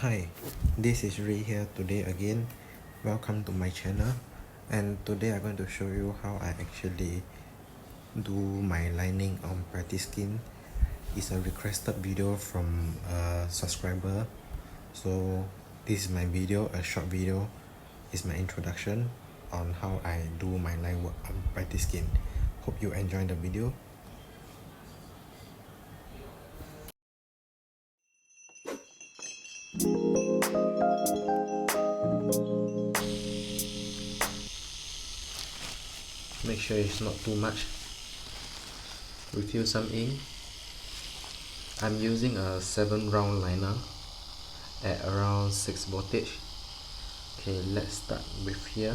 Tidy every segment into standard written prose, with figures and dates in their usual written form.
Hi, this is Ray here today again. Welcome to my channel, and today I'm going to show you how I actually do my lining on practice skin. It's a requested video from a subscriber, so this is my video, a short video. It's my introduction on how I do my line work on practice skin. Hope you enjoy the video. Make sure it's not too much. Refill some ink. I'm using a 7 round liner at around 6 voltage. Okay, let's start with here.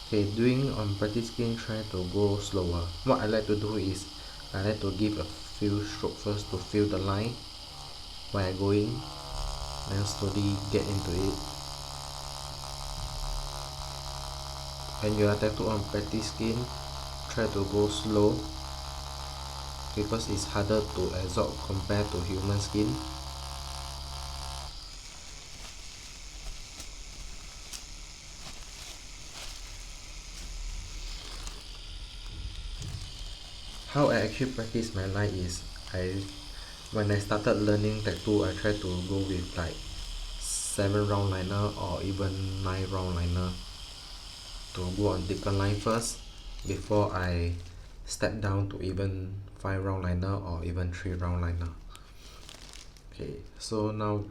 Okay, doing on practice skin, try to go slower. What I like to do is I like to give a few strokes first to feel the line when I go in, then slowly get into it. When you are tattoo on practice skin, try to go slow because it's harder to absorb compared to human skin. How I actually practice my line is when I started learning tattoo, I try to go with like 7 round liner or even 9 round liner to go on deeper line first before I step down to even 5 round liner or even 3 round liner. Okay, so now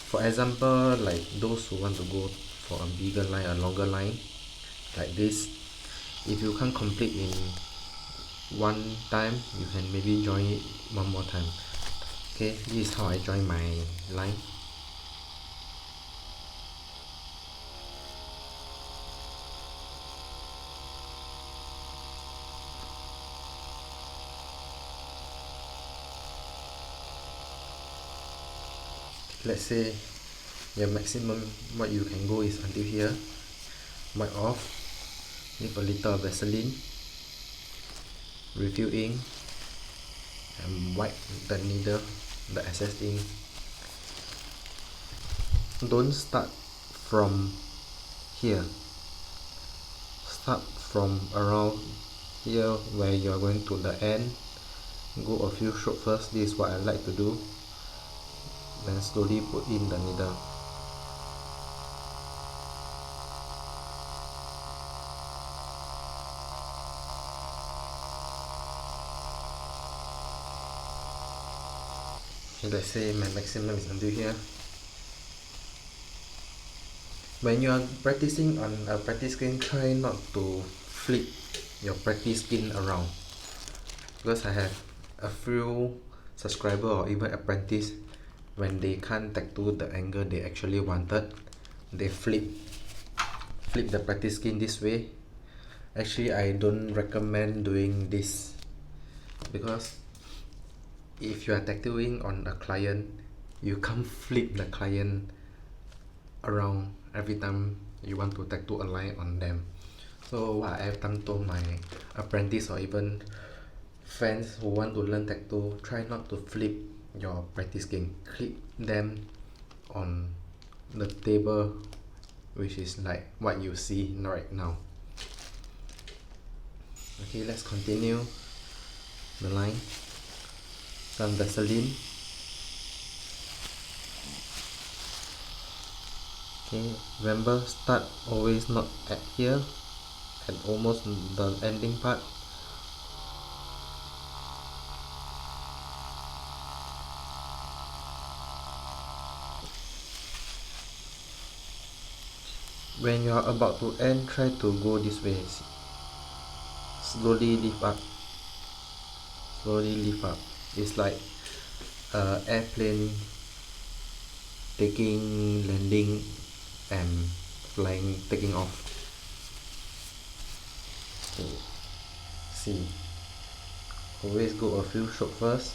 for example, like those who want to go for a bigger line, a longer line like this, if you can't complete in one time, you can maybe join it one more time. Okay, this is how I join my line. Let's say your maximum what you can go is until here. Wipe off, leave a little Vaseline, refill ink, and wipe the needle, the excess ink. Don't start from here, start from around here where you are going to the end. Go a few strokes first. This is what I like to do, then slowly put in the needle. Okay, let's say my maximum is until here. When you are practicing on a practice skin, try not to flip your practice skin around, because I have a few subscriber or even apprentice, when they can't tattoo the angle they actually wanted, they flip the practice skin this way. Actually, I don't recommend doing this, because if you are tattooing on a client, you can't flip the client around every time you want to tattoo a line on them. So what I have done to my apprentice or even friends who want to learn tattoo, try not to flip your practice skin. Clip them on the table, which is like what you see right now. Okay, let's continue the line. Some Vaseline. Okay, remember, start always not at here, at almost the ending part. When you are about to end, try to go this way. Slowly lift up. Slowly lift up. It's like airplane taking landing and flying, taking off. Okay. See, always go a few strokes first.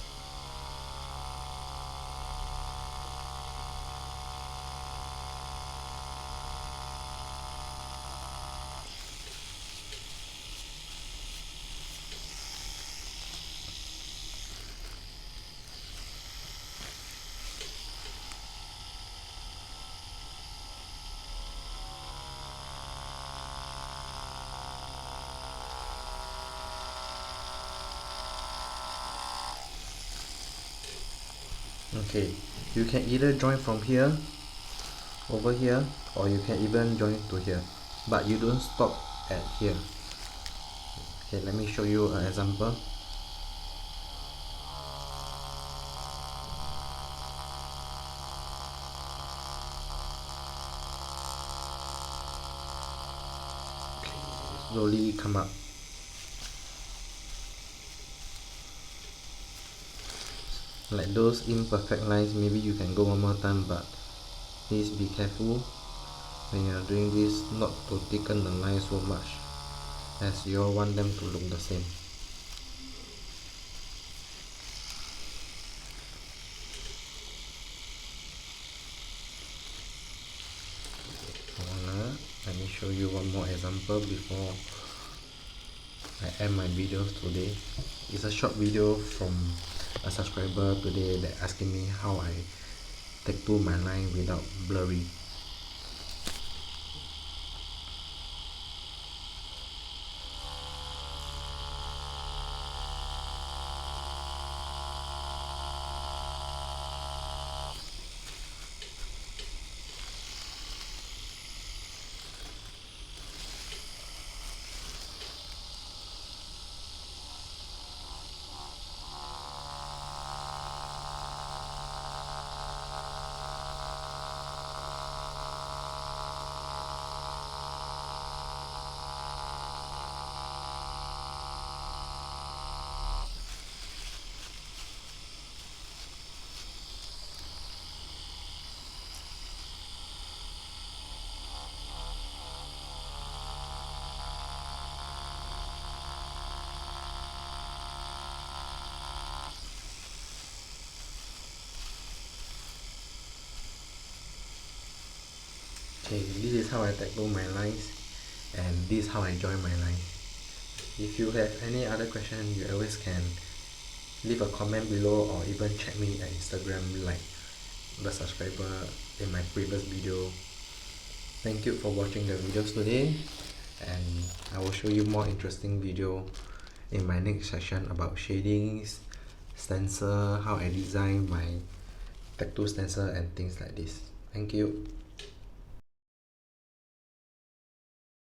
Okay, you can either join from here over here, or you can even join to here, but you don't stop at here. Okay, let me show you an example. Slowly come up. Like those imperfect lines, maybe you can go one more time, but please be careful when you are doing this not to thicken the line so much, as you all want them to look the same. Let me show you one more example before I end my videos today. It's a short video from a subscriber today that asking me how I tattoo my line without blurry. Okay, this is how I tattoo my lines, and this is how I join my line. If you have any other question, you always can leave a comment below, or even check me at Instagram like the subscriber in my previous video. Thank you for watching the videos today, and I will show you more interesting video in my next session about shadings, stencil, how I design my tattoo stencil and things like this. Thank you.